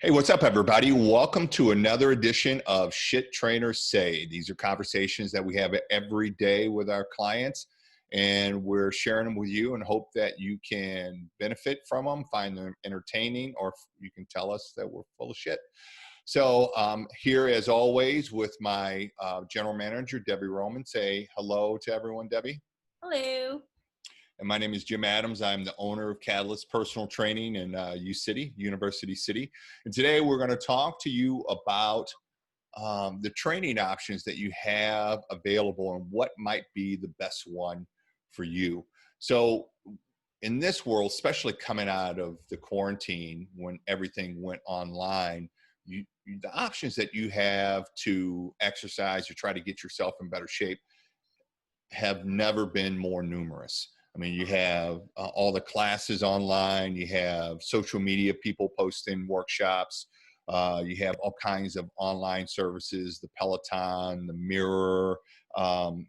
Hey, what's up, everybody? Welcome to another edition of Shit Trainers Say. These are conversations that we have every day with our clients, and we're sharing them with you and hope that you can benefit from them, find them entertaining, or you can tell us that we're full of shit. So, here, as always, with my general manager, Debbie Roman. Say hello to everyone, Debbie. Hello. And my name is Jim Adams. I'm the owner of Catalyst Personal Training in U-City, University City. And today we're going to talk to you about the training options that you have available and what might be the best one for you. So in this world, especially coming out of the quarantine when everything went online, the options that you have to exercise or try to get yourself in better shape have never been more numerous. I mean, you have all the classes online, you have social media people posting workshops, you have all kinds of online services, the Peloton, the Mirror, all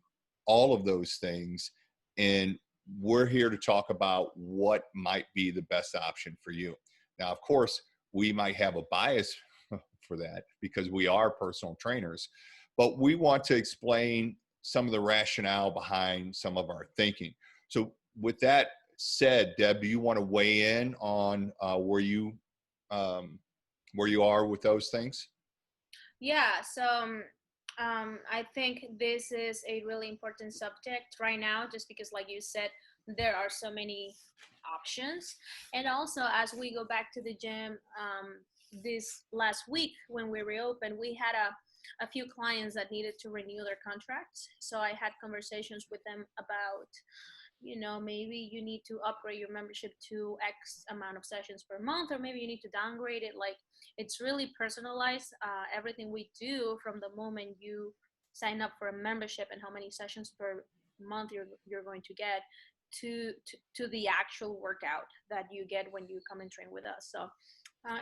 of those things. And we're here to talk about what might be the best option for you. Now, of course, we might have a bias for that because we are personal trainers, but we want to explain some of the rationale behind some of our thinking. So with that said, Deb, do you want to weigh in on where you are with those things? Yeah, I think this is a really important subject right now, just because, like you said, there are so many options. And also, as we go back to the gym, this last week when we reopened, we had a few clients that needed to renew their contracts. So I had conversations with them about, maybe you need to upgrade your membership to X amount of sessions per month, or maybe you need to downgrade it. Like, it's really personalized. Everything we do from the moment you sign up for a membership and how many sessions per month you're going to get to the actual workout that you get when you come and train with us. So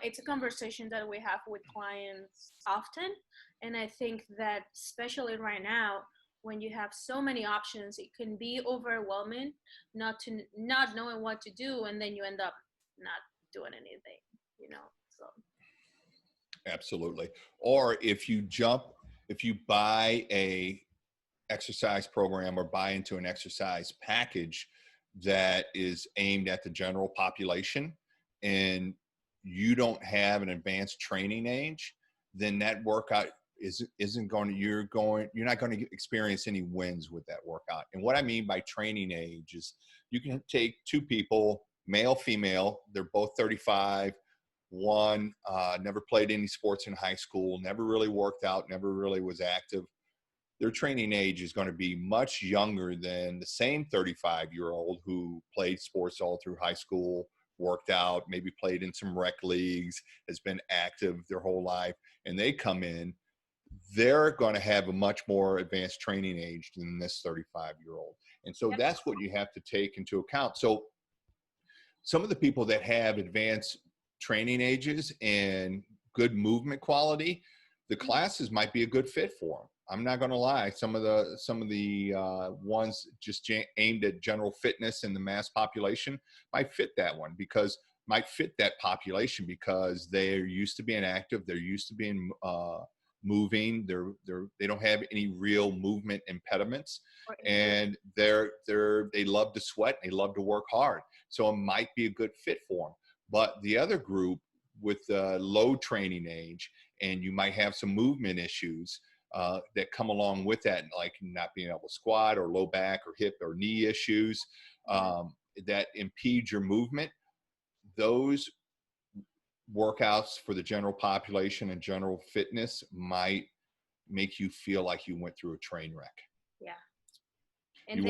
it's a conversation that we have with clients often. And I think that especially right now, when you have so many options, it can be overwhelming not knowing what to do, and then you end up not doing anything, so. Absolutely. Or if you buy a exercise program or buy into an exercise package that is aimed at the general population and you don't have an advanced training age, then that workout isn't going to you're not going to experience any wins with that workout. And what I mean by training age is you can take two people, male, female, they're both 35. One never played any sports in high school, never really worked out, never really was active. Their training age is going to be much younger than the same 35-year-old who played sports all through high school, worked out, maybe played in some rec leagues, has been active their whole life, and they come in, they're going to have a much more advanced training age than this 35-year-old. And so Yep. that's what you have to take into account. So some of the people that have advanced training ages and good movement quality, the classes might be a good fit for them. I'm not going to lie. Some of the ones just aimed at general fitness and the mass population might fit that one might fit that population because they're used to being active. They're used to being moving. They don't have any real movement impediments, and they love to sweat. They love to work hard. So it might be a good fit for them. But the other group with low training age, and you might have some movement issues that come along with that, like not being able to squat or low back or hip or knee issues that impede your movement. Those workouts for the general population and general fitness might make you feel like you went through a train wreck. Yeah. And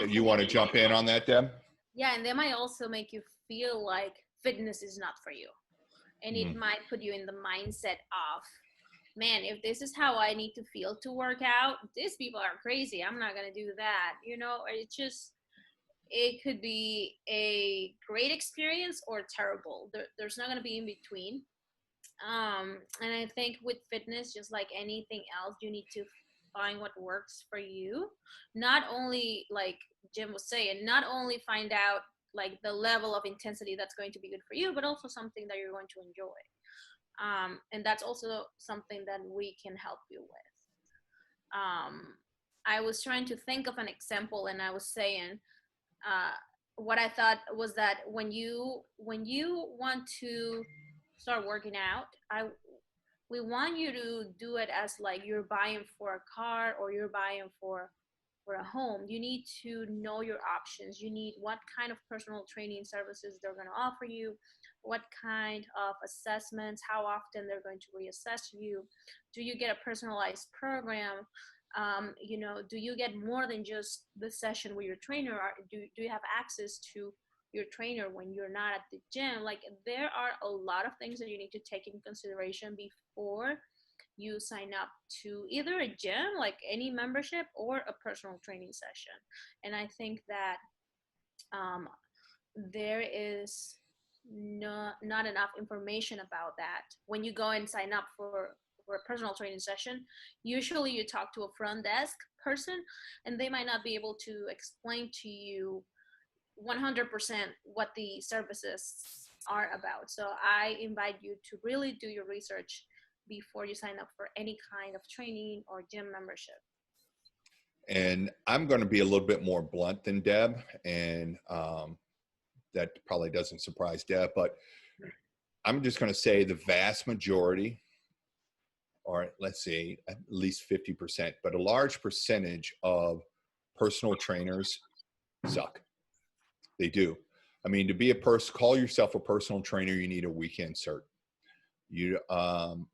you want to jump in on that, Deb? Yeah, and they might also make you feel like fitness is not for you. And it might put you in the mindset of, man, if this is how I need to feel to work out, these people are crazy. I'm not going to do that. It could be a great experience or terrible. There's not going to be in between. And I think with fitness, just like anything else, you need to find what works for you. Not only, like Jim was saying, not only find out like the level of intensity that's going to be good for you, but also something that you're going to enjoy. And that's also something that we can help you with. I was trying to think of an example, and I was saying uh, what I thought was that when you want to start working out, I we want you to do it as like you're buying for a car or you're buying for a home. You need to know your options. You need what kind of personal training services they're going to offer you, what kind of assessments, how often they're going to reassess you. Do you get a personalized program? Do you get more than just the session with your trainer? Or do you have access to your trainer when you're not at the gym? Like, there are a lot of things that you need to take in consideration before you sign up to either a gym, like any membership, or a personal training session. And I think that um, there is not enough information about that. When you go and sign up for a personal training session, usually you talk to a front desk person, and they might not be able to explain to you 100% what the services are about. So I invite you to really do your research before you sign up for any kind of training or gym membership. And I'm going to be a little bit more blunt than Deb, and that probably doesn't surprise Deb, but I'm just going to say the vast majority, or let's say at least 50%, but a large percentage of personal trainers suck. They do. I mean, to be a person, call yourself a personal trainer, you need a weekend cert.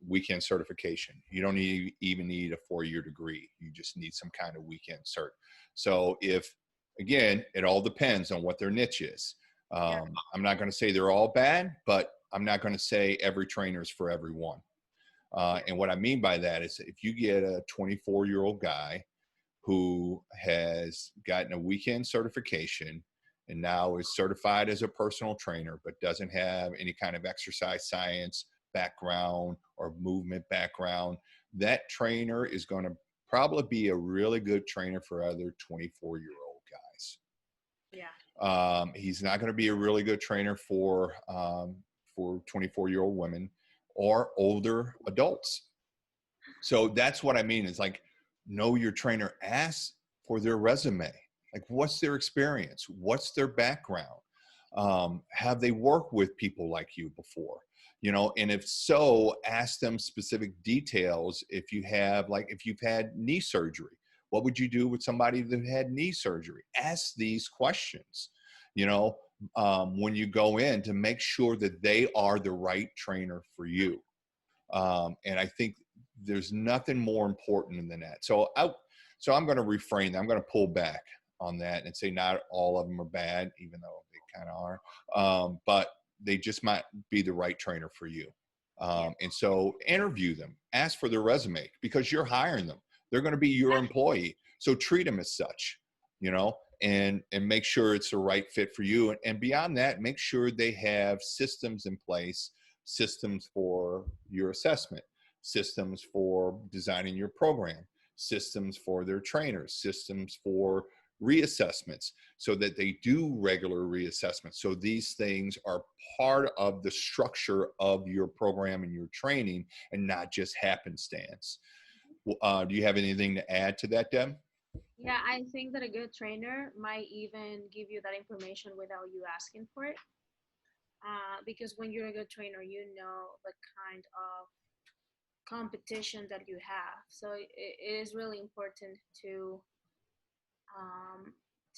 Weekend certification. You don't even need a 4-year degree. You just need some kind of weekend cert. So if, again, it all depends on what their niche is. I'm not going to say they're all bad, but I'm not going to say every trainer is for everyone. And what I mean by that is if you get a 24-year-old guy who has gotten a weekend certification and now is certified as a personal trainer, but doesn't have any kind of exercise science background or movement background, that trainer is going to probably be a really good trainer for other 24-year-old guys. Yeah. He's not going to be a really good trainer for 24-year-old women or older adults. So that's what I mean. Is like, know your trainer. Ask for their resume. Like, what's their experience? What's their background? Have they worked with people like you before? And if so, ask them specific details. If you've had knee surgery, what would you do with somebody that had knee surgery? Ask these questions, when you go in, to make sure that they are the right trainer for you. And I think there's nothing more important than that. So I'm going to refrain. I'm going to pull back on that and say not all of them are bad, even though they kind of are. But they just might be the right trainer for you. And so interview them, ask for their resume, because you're hiring them. They're going to be your employee. So treat them as such, and make sure it's the right fit for you. And beyond that, make sure they have systems in place, systems for your assessment, systems for designing your program, systems for their trainers, systems for reassessments, so that they do regular reassessments. So these things are part of the structure of your program and your training, and not just happenstance. Do you have anything to add to that, Deb? Yeah, I think that a good trainer might even give you that information without you asking for it. Because when you're a good trainer, you know the kind of competition that you have. So it is really important um,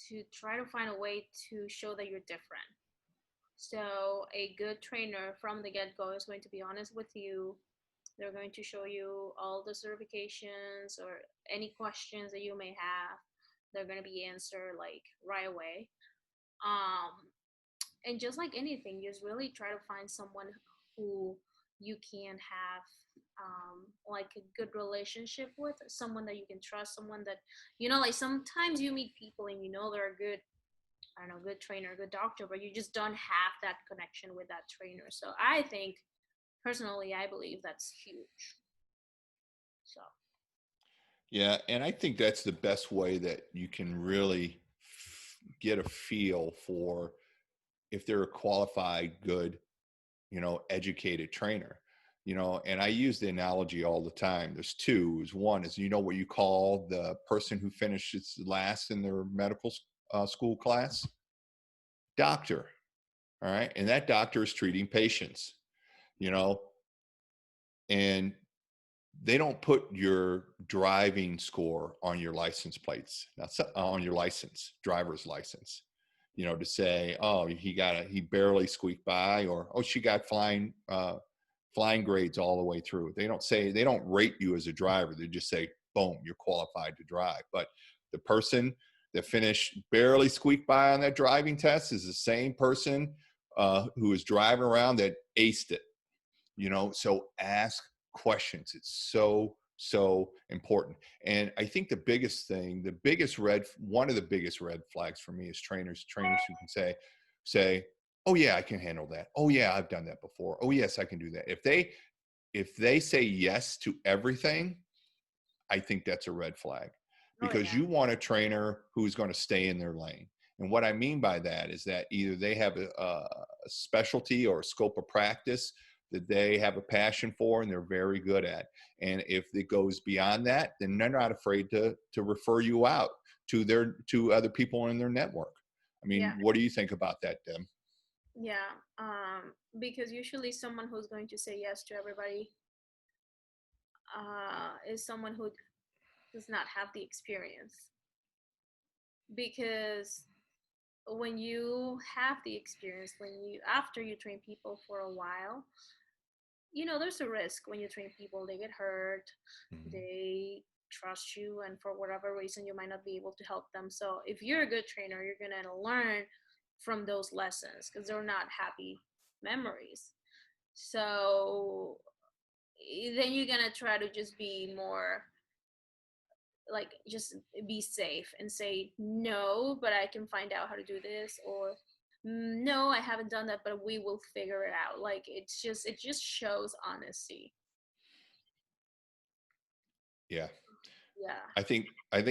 to try to find a way to show that you're different. So a good trainer from the get-go is going to be honest with you. They're going to show you all the certifications or any questions that you may have. They're going to be answered like right away. Um, and just like anything, just really try to find someone who you can have like a good relationship with, someone that you can trust, someone that like sometimes you meet people and they're a good, I don't know, good trainer, good doctor, but you just don't have that connection with that trainer. So I think personally, I believe that's huge. So Yeah, and I think that's the best way that you can really get a feel for if they're a qualified, good, educated trainer. and I use the analogy all the time. There's two. One is, what you call the person who finishes last in their medical school class? Doctor. All right. And that doctor is treating patients, and they don't put your driving score on your license plates, not on your driver's license, to say, oh, he barely squeaked by, or, oh, she got flying grades all the way through. They don't rate you as a driver. They just say, boom, you're qualified to drive. But the person that finished barely squeaked by on that driving test is the same person who is driving around that aced it. So ask questions. It's so important. And I think one of the biggest red flags for me is trainers who can say, oh yeah, I can handle that. Oh yeah, I've done that before. Oh yes, I can do that. If they say yes to everything, I think that's a red flag, because you want a trainer who's going to stay in their lane. And what I mean by that is that either they have a specialty or a scope of practice that they have a passion for and they're very good at. And if it goes beyond that, then they're not afraid to refer you out to other people in their network. I mean, what do you think about that, Deb? Yeah, because usually someone who's going to say yes to everybody is someone who does not have the experience. Because when you have the experience, after you train people for a while, there's a risk when you train people. They get hurt, they trust you, and for whatever reason you might not be able to help them. So if you're a good trainer, you're going to learn from those lessons, because they're not happy memories. So then you're going to try to just be more like, just be safe and say, no, but I can find out how to do this, or no, I haven't done that, but we will figure it out. Like, it just shows honesty. Yeah. Yeah. I think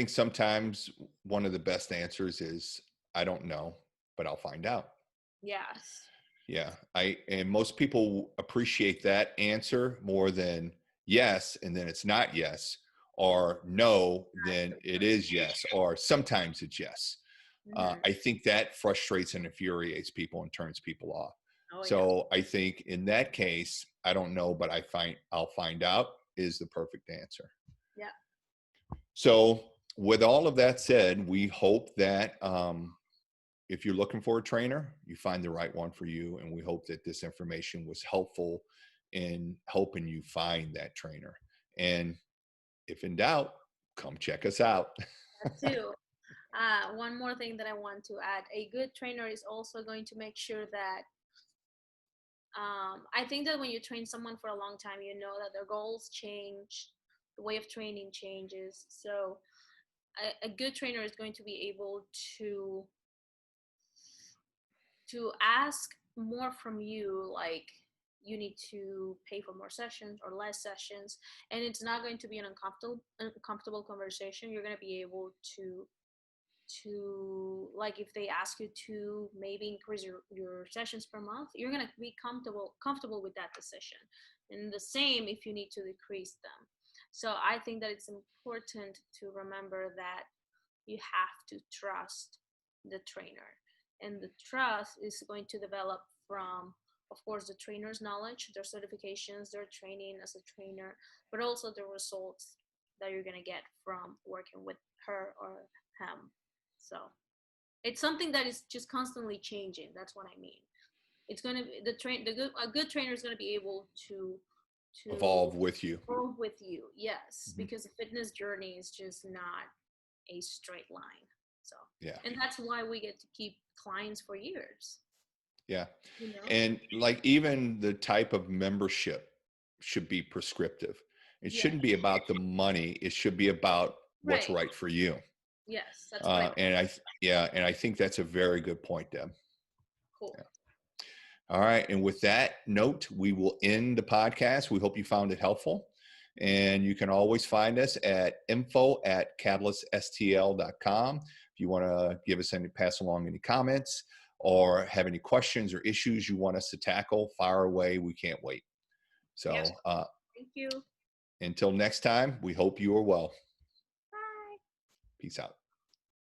sometimes one of the best answers is, I don't know, but I'll find out. Yes. Yeah. And most people appreciate that answer more than yes, and then it's not yes, or no, then it is yes, or sometimes it's yes. I think that frustrates and infuriates people and turns people off. So I think in that case, I don't know, but I'll find out is the perfect answer. Yeah. So with all of that said, we hope that if you're looking for a trainer, you find the right one for you. And we hope that this information was helpful in helping you find that trainer. And if in doubt, come check us out. That too. One more thing that I want to add: a good trainer is also going to make sure that I think that when you train someone for a long time, that their goals change, the way of training changes. So a good trainer is going to be able to ask more from you, like, you need to pay for more sessions or less sessions, and it's not going to be an uncomfortable conversation. You're going to be able to like, if they ask you to maybe increase your sessions per month, you're going to be comfortable with that decision. And the same if you need to decrease them. So I think that it's important to remember that you have to trust the trainer, and the trust is going to develop from, of course, the trainer's knowledge, their certifications, their training as a trainer, but also the results that you're going to get from working with her or him. So it's something that is just constantly changing. That's what I mean. It's going to be a good trainer is going to be able to evolve with you. Yes, because the fitness journey is just not a straight line. So yeah, and that's why we get to keep clients for years. Yeah. And like, even the type of membership should be prescriptive. It shouldn't be about the money. It should be about what's right for you. Yes, that's what and I think that's a very good point, Deb. Cool. Yeah. All right. And with that note, we will end the podcast. We hope you found it helpful. And you can always find us at info@catalyststl.com. If you want to pass along any comments or have any questions or issues you want us to tackle, fire away. We can't wait. So Yep. Thank you. until next time, we hope you are well. Bye. Peace out.